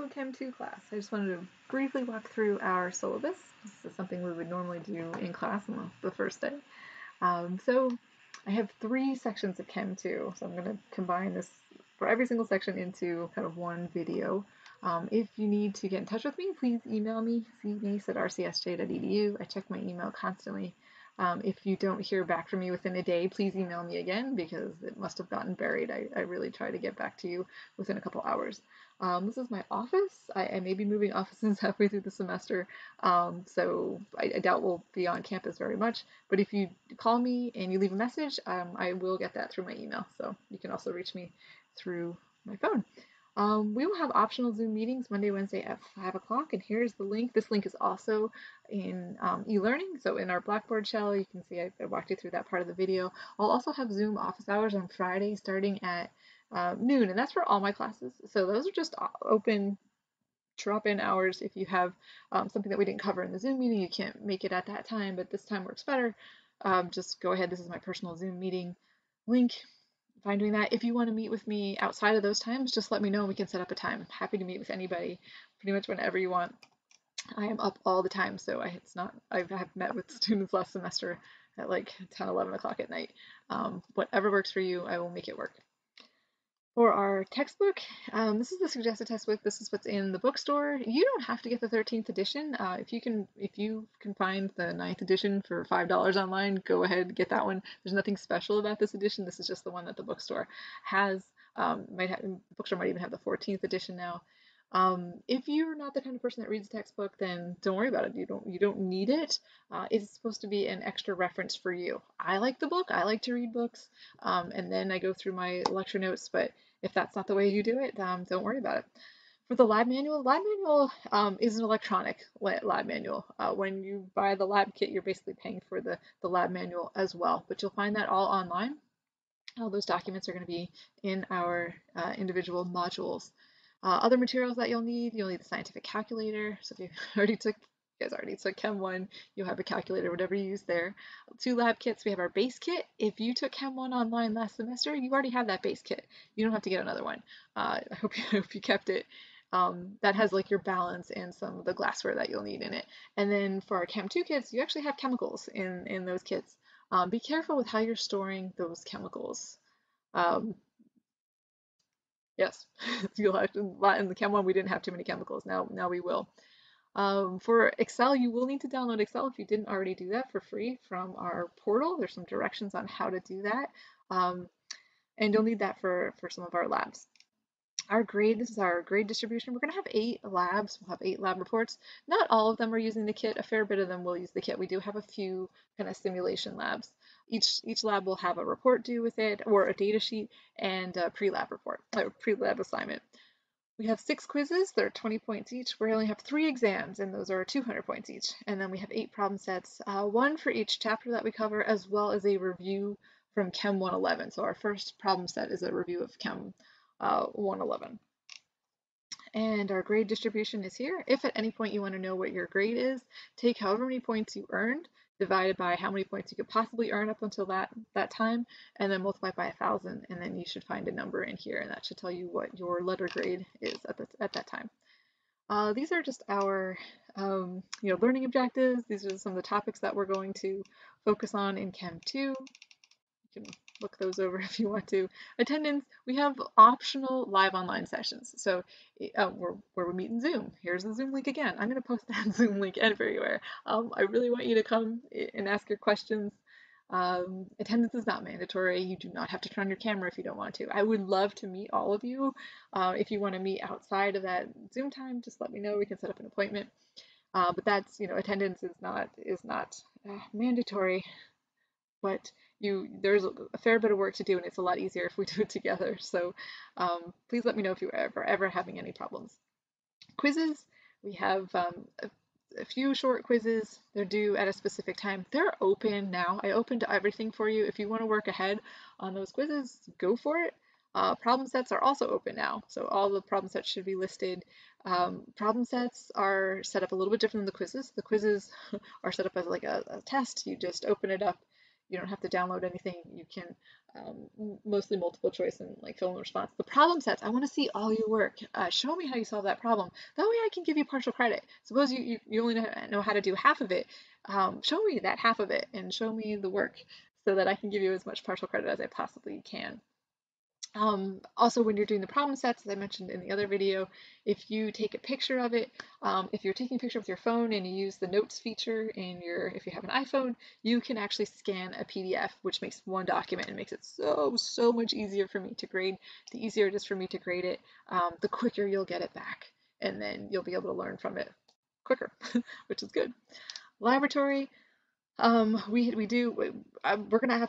Hello Chem 2 class. I just wanted to briefly walk through our syllabus. This is something we would normally do in class on the first day. So I have 3 sections of Chem 2, so I'm going to combine this for every single section into kind of one video. If you need to get in touch with me, please email me, cmace@rcsj.edu. I check my email constantly. If you don't hear back from me within a day, please email me again because it must have gotten buried. I really try to get back to you within a couple hours. This is my office. I may be moving offices halfway through the semester, so I doubt we'll be on campus very much. But if you call me and you leave a message, I will get that through my email. So you can also reach me through my phone. We will have optional Zoom meetings Monday, Wednesday at 5 o'clock, and here's the link. This link is also in e-learning, so in our Blackboard shell, you can see I walked you through that part of the video. I'll also have Zoom office hours on Friday starting at noon, and that's for all my classes. So those are just open drop-in hours. If you have something that we didn't cover in the Zoom meeting, you can't make it at that time, but this time works better, just go ahead. This is my personal Zoom meeting link. Fine doing that. If you want to meet with me outside of those times, just let me know and we can set up a time. I'm happy to meet with anybody pretty much whenever you want. I am up all the time, so I have met with students last semester at like 10, 11 o'clock at night. Whatever works for you, I will make it work. For our textbook, this is the suggested textbook. This is what's in the bookstore. You don't have to get the 13th edition. If you can find the 9th edition for $5 online, go ahead and get that one. There's nothing special about this edition. This is just the one that the bookstore has. The bookstore might even have the 14th edition now. If you're not the kind of person that reads a textbook, then don't worry about it. You don't need it. It's supposed to be an extra reference for you. I like the book. I like to read books, and then I go through my lecture notes. But if that's not the way you do it, don't worry about it. For the lab manual is an electronic lab manual. When you buy the lab kit, you're basically paying for the lab manual as well. But you'll find that all online. All those documents are going to be in our individual modules. Other materials that you'll need the scientific calculator. So if you guys already took Chem 1, you'll have a calculator, whatever you use there. 2 lab kits. We have our base kit. If you took Chem 1 online last semester, you already have that base kit. You don't have to get another one. I hope you kept it. That has like your balance and some of the glassware that you'll need in it. And then for our Chem 2 kits, you actually have chemicals in those kits. Be careful with how you're storing those chemicals. Yes, you'll have to, in the Chem 1 we didn't have too many chemicals. Now we will. For Excel, you will need to download Excel if you didn't already do that for free from our portal. There's some directions on how to do that. And you'll need that for some of our labs. This is our grade distribution. We're going to have 8 labs. We'll have 8 lab reports. Not all of them are using the kit. A fair bit of them will use the kit. We do have a few kind of simulation labs. Each lab will have a report due with it, or a data sheet, and a pre-lab report, or pre-lab assignment. We have 6 quizzes. They're 20 points each. We only have 3 exams, and those are 200 points each. And then we have 8 problem sets, 1 for each chapter that we cover, as well as a review from Chem 111. So our first problem set is a review of Chem 111. And our grade distribution is here. If at any point you want to know what your grade is, take however many points you earned, divided by how many points you could possibly earn up until that time, and then multiply by 1,000, and then you should find a number in here, and that should tell you what your letter grade is at that time. These are just our learning objectives. These are some of the topics that we're going to focus on in Chem 2. You can look those over if you want to. Attendance, we have optional live online sessions. So where we meet in Zoom. Here's the Zoom link again. I'm going to post that Zoom link everywhere. I really want you to come and ask your questions. Attendance is not mandatory. You do not have to turn on your camera if you don't want to. I would love to meet all of you. If you want to meet outside of that Zoom time, just let me know. We can set up an appointment. But that's, attendance is not mandatory. But there's a fair bit of work to do, and it's a lot easier if we do it together. So please let me know if you're ever having any problems. Quizzes, we have a few short quizzes. They're due at a specific time. They're open now. I opened everything for you. If you want to work ahead on those quizzes, go for it. Problem sets are also open now, so all the problem sets should be listed. Problem sets are set up a little bit different than the quizzes. The quizzes are set up as like a test. You just open it up, You don't have to download anything. You can mostly multiple choice and like fill in the response. The problem sets, I want to see all your work. Show me how you solve that problem. That way I can give you partial credit. Suppose you only know how to do half of it. Show me that half of it and show me the work so that I can give you as much partial credit as I possibly can. Also, when you're doing the problem sets, as I mentioned in the other video, if you take a picture of it, if you're taking a picture with your phone and you use the notes feature if you have an iPhone, you can actually scan a PDF, which makes one document and makes it so much easier for me to grade. The easier it is for me to grade it, the quicker you'll get it back, and then you'll be able to learn from it quicker, which is good. Laboratory, we're gonna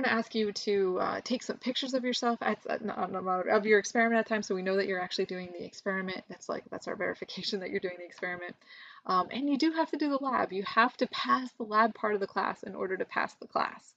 ask you to take some pictures of yourself of your experiment at a time, so we know that you're actually doing the experiment. That's our verification that you're doing the experiment. And you do have to do the lab. You have to pass the lab part of the class in order to pass the class.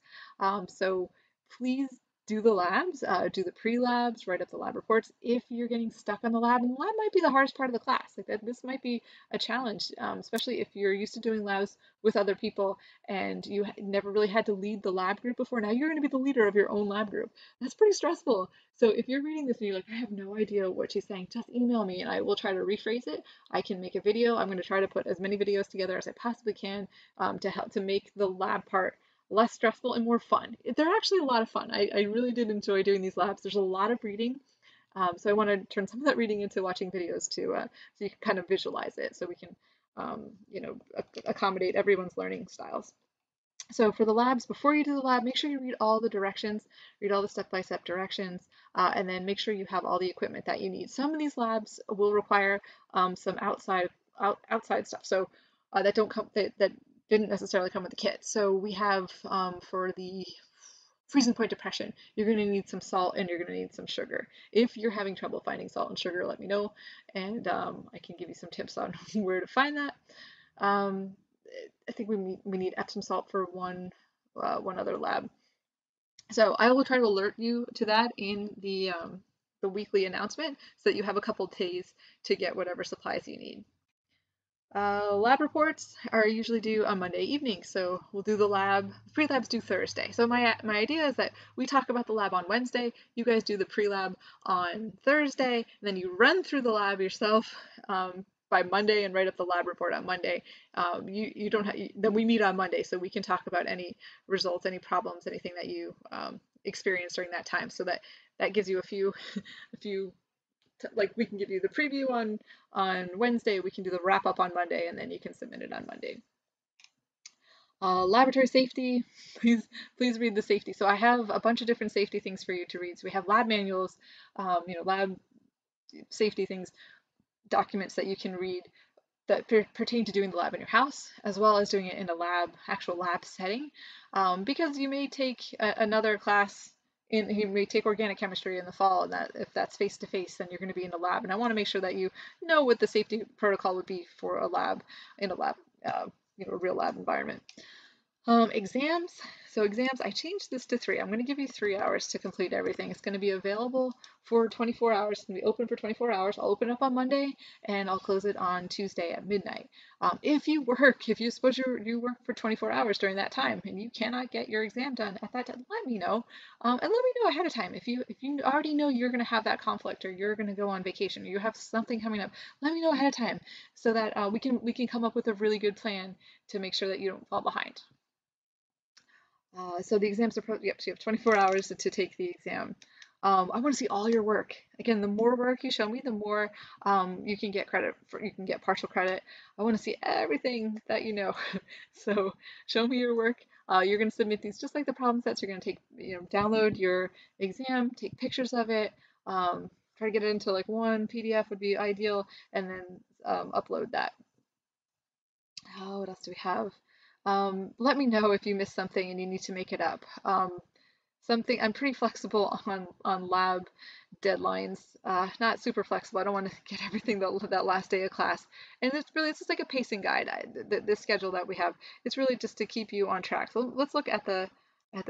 So please do the labs, do the pre-labs, write up the lab reports. If you're getting stuck on the lab, and the lab might be the hardest part of the class. Like that, this might be a challenge, especially if you're used to doing labs with other people and you never really had to lead the lab group before. Now you're going to be the leader of your own lab group. That's pretty stressful. So if you're reading this and you're like, I have no idea what she's saying, just email me and I will try to rephrase it. I can make a video. I'm going to try to put as many videos together as I possibly can to make the lab part less stressful and more fun. They're actually a lot of fun. I really did enjoy doing these labs. There's a lot of reading. So I want to turn some of that reading into watching videos too, so you can kind of visualize it, so we can, accommodate everyone's learning styles. So for the labs, before you do the lab, make sure you read all the directions, read all the step-by-step directions, and then make sure you have all the equipment that you need. Some of these labs will require some outside stuff, so that didn't necessarily come with the kit. So we have for the freezing point depression, you're going to need some salt and you're going to need some sugar. If you're having trouble finding salt and sugar, let me know, and I can give you some tips on where to find that. I think we need Epsom salt for one other lab. So I will try to alert you to that in the weekly announcement so that you have a couple days to get whatever supplies you need. Lab reports are usually due on Monday evening, so we'll do the lab. Pre-lab's due Thursday. So my idea is that we talk about the lab on Wednesday, you guys do the pre-lab on Thursday, and then you run through the lab yourself by Monday and write up the lab report on Monday. You don't have, then we meet on Monday, so we can talk about any results, any problems, anything that you experienced during that time. So that gives you a few like we can give you the preview on Wednesday, we can do the wrap up on Monday, and then you can submit it on Monday. Laboratory safety, please read the safety. So I have a bunch of different safety things for you to read. So we have lab manuals, lab safety things, documents that you can read that pertain to doing the lab in your house, as well as doing it in a actual lab setting, because you may take another class. You may take organic chemistry in the fall, and if that's face to face, then you're going to be in a lab. And I want to make sure that you know what the safety protocol would be for a lab a real lab environment. Exams. So exams, I changed this to 3. I'm going to give you 3 hours to complete everything. It's going to be available for 24 hours. It's going to be open for 24 hours. I'll open up on Monday and I'll close it on Tuesday at midnight. If you suppose you work for 24 hours during that time and you cannot get your exam done at that time, let me know. And let me know ahead of time. If you already know you're going to have that conflict, or you're going to go on vacation, or you have something coming up, let me know ahead of time so that we can come up with a really good plan to make sure that you don't fall behind. So the exams are, yep, so you have 24 hours to take the exam. I want to see all your work. Again, the more work you show me, the more you can get you can get partial credit. I want to see everything that you know. So show me your work. You're going to submit these just like the problem sets. You're going to download your exam, take pictures of it, try to get it into like one PDF would be ideal, and then upload that. Oh, what else do we have? Let me know if you missed something and you need to make it up. I'm pretty flexible on lab deadlines. Not super flexible. I don't want to get everything that last day of class. And it's just like a pacing guide. This schedule that we have, it's really just to keep you on track. So let's look at the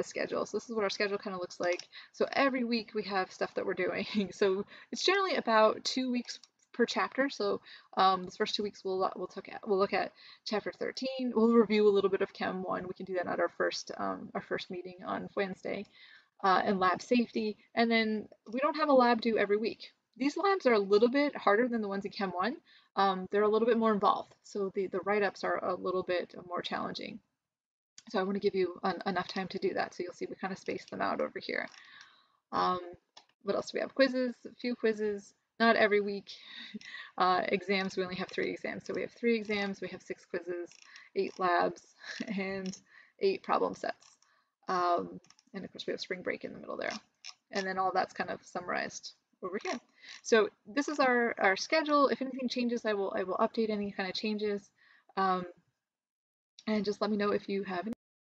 schedule. So this is what our schedule kind of looks like. So every week we have stuff that we're doing. So it's generally about 2 weeks per chapter. So this first 2 weeks we'll look at chapter 13. We'll review a little bit of Chem 1. We can do that at our first meeting on Wednesday, and lab safety. And then we don't have a lab due every week. These labs are a little bit harder than the ones in Chem 1. They're a little bit more involved, so the write-ups are a little bit more challenging. So I want to give you enough time to do that. So you'll see we kind of space them out over here. What else do we have? Quizzes, a few quizzes, not every week. Exams, we only have 3 exams. So we have 3 exams, we have 6 quizzes, 8 labs, and 8 problem sets. And of course we have spring break in the middle there. And then all that's kind of summarized over here. So this is our schedule. If anything changes, I will update any kind of changes. And just let me know if you have any